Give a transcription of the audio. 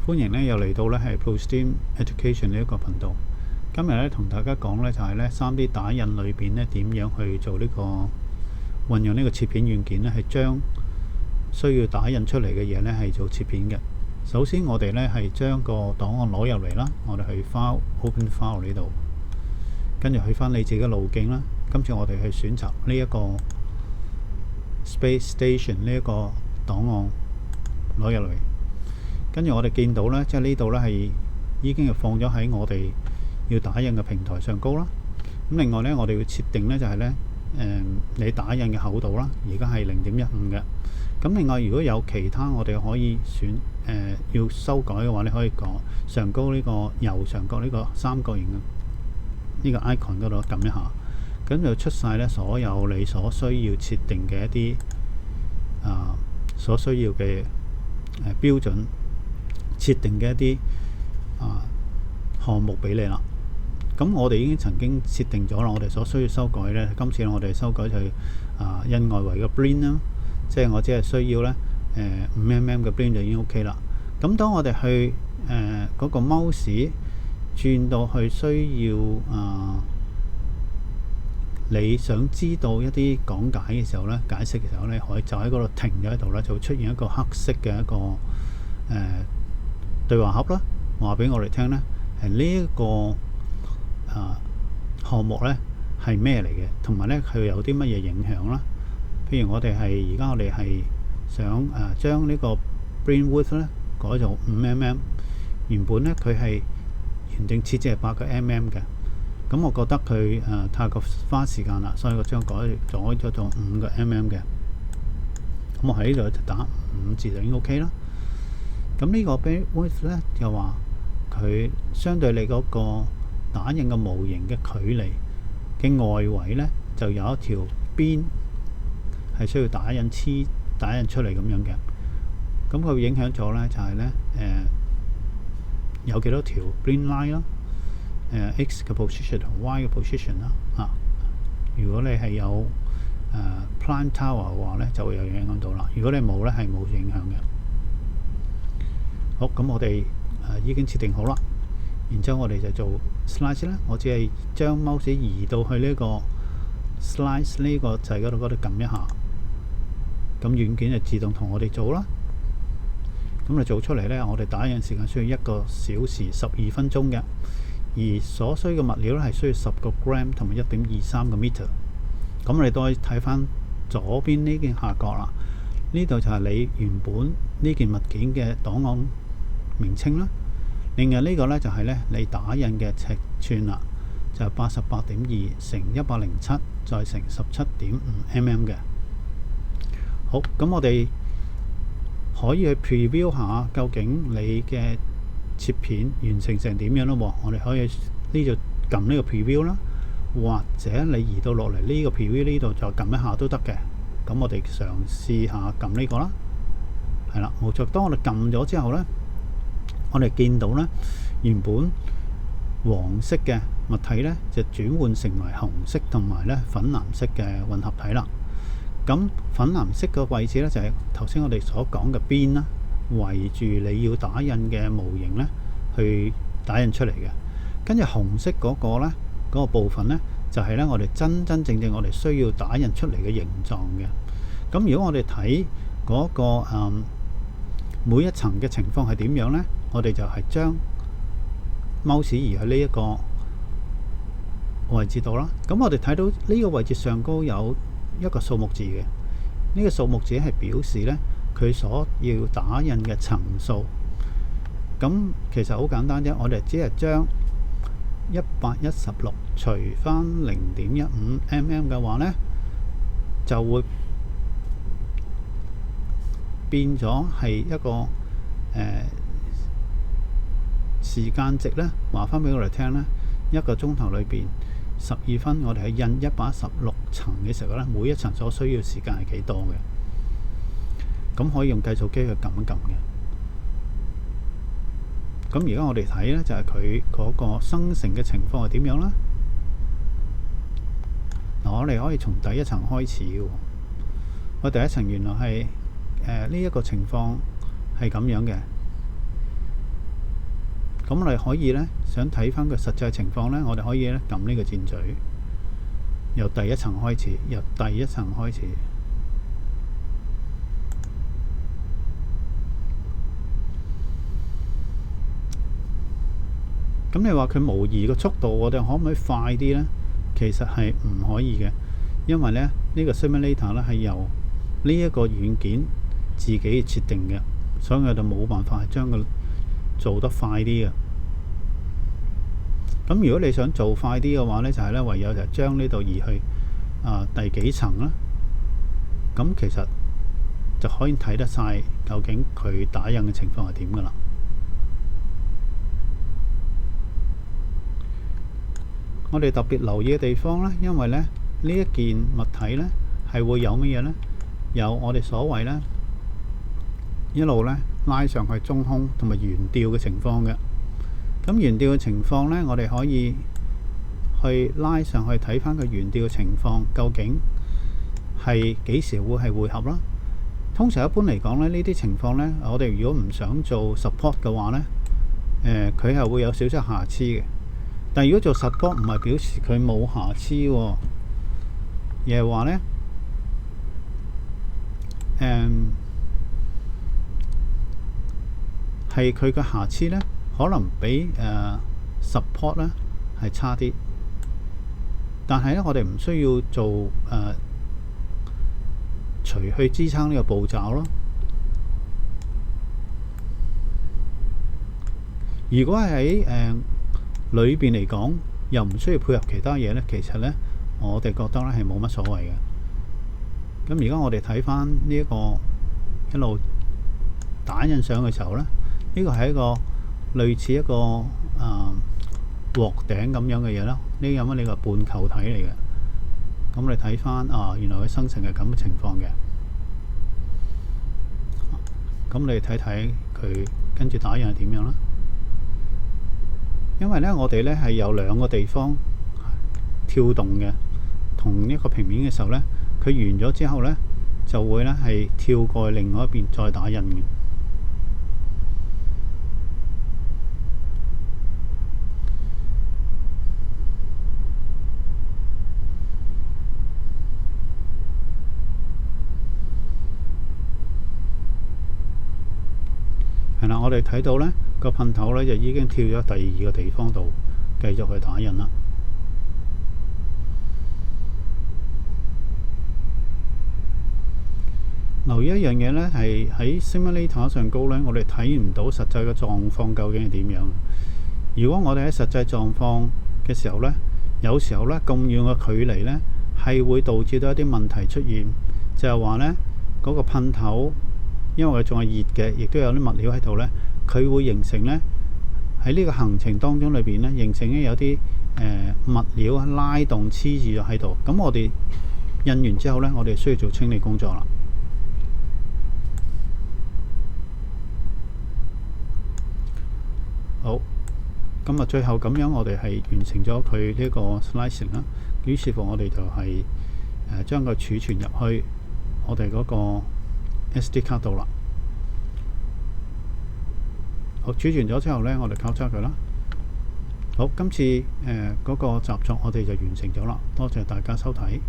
歡迎咧又嚟到咧係 ProSteam Education 呢一個頻道。今日咧同大家講咧就係咧 3D 打印裏邊咧點樣去做呢個運用呢個切片軟件咧，係將需要打印出嚟嘅嘢咧係做切片嘅。首先我哋咧係將個檔案攞入嚟啦，我哋去 File Open File 呢度，跟住去翻你自己嘅路徑啦。今次我哋去選擇呢一個 Space Station 呢一個檔案攞入嚟。跟住我哋見到呢，即係呢度呢係已經係放咗喺我哋要打印嘅平台上高啦。咁另外呢，我哋要設定呢就係呢，你打印嘅厚度啦，而家係0.15嘅。咁另外如果有其他我哋可以選要修改嘅話，你可以講上高呢個右上角呢個三角形嘅呢個 icon 嗰度撳一下，咁就出晒呢所有你所需要設定嘅一啲所需要嘅標準設定嘅一啲項目俾你啦。咁我哋已經曾經設定咗啦，我哋所需要修改呢，今次我哋修改就係印外圍嘅 blend 啦，即係我只係需要呢5mm嘅 blend 就已經 OK 啦。咁當我哋去嗰個 mouse 轉到去需要你想知道一啲講解嘅時候呢，解釋嘅時候呢，可以就喺嗰度停咗喺度啦，就會出現一個黑色嘅一個對話盒啦，話俾我哋聽呢係呢一個項目呢係咩嚟嘅，同埋呢佢有啲乜嘢影響啦。譬如我哋係而家我哋係想將呢個 blend width 呢改做5mm，原本呢佢係原定設置係8mm嘅，咁我覺得佢太過花時間啦，所以我將改咗做5mm嘅。咁我喺呢度就打5字就已經 OK 啦。咁呢個 blend width 呢就話佢相對你嗰個打印嘅模型嘅距離嘅外圍呢，就有一條邊係需要打印出嚟咁樣嘅。咁佢影響咗呢就係呢有幾多條 blend line 啦，X 嘅 position 同 Y 嘅 position 啦。如果你係有Prime Tower 嘅話呢，就會有影響到啦。如果你冇呢，係冇影響嘅。好，咁我哋已經設定好啦，然之後我哋就做 slice 啦。我只係將 mouse 移到去呢個 slice 呢個掣嗰度撳一下，咁軟件就自動同我哋做啦。咁你做出嚟呢，我哋打印時間需要1個小時12分鐘嘅，而所需嘅物料咧係需要10個 gram 同埋1.23個 meter。咁我哋都可以睇翻左邊呢件下角啦，呢度就係你原本呢件物件嘅檔案名稱啦。另外呢個呢，就係呢你打印嘅尺寸啦，就係88.2乘107再乘17.5mm嘅。好，咁我哋可以去 preview 下究竟你嘅切片完成成點樣咯。我哋可以呢度撳呢個 preview 啦，或者你移到落嚟呢個 preview 呢度就撳一下都得嘅。咁我哋嘗試下撳呢個啦，係啦，冇錯。當我哋撳咗之後呢，我哋見到呢原本黃色嘅物體呢，就轉換成為紅色同埋呢粉藍色嘅混合體啦。咁粉藍色嘅位置呢，就係頭先我哋所講嘅邊啦，圍住你要打印嘅模型呢去打印出嚟嘅。跟住紅色嗰個呢，嗰個部分呢，就係呢我哋真正我哋需要打印出嚟嘅形狀嘅。咁如果我哋睇嗰個每一層嘅情況係點樣呢？我哋就係將 mouse 移喺呢一個位置度啦。咁我哋睇到呢個位置上高有一個數目字嘅，呢個數目字係表示呢佢所要打印嘅層數。咁其實好簡單啫，我哋只係將116除翻0.15mm嘅話呢，就會變咗係一個時間值呢，話翻俾我哋聽呢，1個鐘頭裏邊12分，我哋係印116層嘅時候呢，每一層所需要時間係幾多嘅？咁可以用計數機去撳一撳嘅。咁而家我哋睇呢，就係佢嗰個生成嘅情況係點樣啦。嗱，我哋可以從第一層開始嘅。我第一層原來係呢一個情況係咁樣嘅。 呢一個情況係點樣呢？我哋只係將116除翻0.15mm嘅話呢，就會變咗係一個時間值呢，話翻俾我哋聽呢，1個鐘頭裏邊12分，我哋係印116層嘅時候呢，每一層所需要時間係幾多嘅？咁可以用計數機去撳一撳嘅。咁而家我哋睇呢，就係佢嗰個生成嘅情況係點樣啦。嗱，我哋可以從第一層開始嘅。我第一層原來係呢一個情況係咁樣嘅。咁我哋可以呢，想睇翻個實際情況呢，我哋可以呢撳呢個箭嘴，由第一層開始，咁你話佢模擬個速度，我哋可唔可以快啲呢？其實係唔可以嘅，因為呢個 simulator 呢係由呢一個軟件自己設定嘅，所以我哋冇辦法係將佢做得快啲嘅。咁如果你想做快啲嘅話呢，就係呢唯有就將呢度移去第幾層啦。咁其實就可以睇得晒究竟佢打印嘅情況係點噶啦。我哋特別留意嘅地方呢，因為呢一件物體呢係會有乜嘢呢？有我哋所謂呢一路呢拉上去中空同埋懸吊嘅情況嘅。咁懸吊嘅情況呢，我哋可以去拉上去睇翻個懸吊嘅情況，究竟係幾時會係匯合啦？通常一般嚟講呢，呢啲情況呢，我哋如果唔想做 support 嘅話呢，佢係會有少少瑕疵嘅。但如果做 support 唔係表示佢冇瑕疵喎，而係話呢，係佢嘅瑕疵呢，可能比support 呢係差啲。但係呢，我哋唔需要做除去支撐呢個步驟咯。如果係喺裏邊嚟講，又唔需要配合其他嘢呢，其實呢，我哋覺得呢係冇乜所謂嘅。咁而家我哋睇翻呢一個一路打印上嘅時候呢，呢個係一個類似一個鑊頂咁樣嘅嘢啦。呢個呢個半球體嚟嘅。咁我哋睇翻原來佢生成係咁嘅情況嘅。咁你睇睇佢跟住打印係點樣啦？因為呢，我哋呢係有兩個地方跳動嘅，同一個平面嘅時候呢，佢完咗之後呢，就會呢係跳過去另外一邊再打印嘅。係啦，我哋睇到呢個噴頭呢，就已經跳咗第二個地方度，繼續去打印啦。留意一樣嘢呢，係喺 simulator 上高呢，我哋睇唔到實際嘅狀況究竟係點樣。如果我哋喺實際狀況嘅時候呢，有時候呢咁遠嘅距離呢，係會導致到一啲問題出現，就係話呢嗰個噴頭，因為佢仲係熱嘅，亦都有啲物料喺度呢，佢會形成呢喺呢個行程當中裏邊呢，形成有啲物料拉動黐住咗喺度。咁我哋印完之後呢，我哋需要做清理工作啦。好，咁最後咁樣，我哋係完成咗佢呢個 slicing 啦。於是乎，我哋就係將佢儲存入去我哋嗰個 SD 卡度啦。好，儲存咗之後呢，我哋交叉佢啦。好，今次嗰個習作我哋就完成咗啦。多謝大家收睇。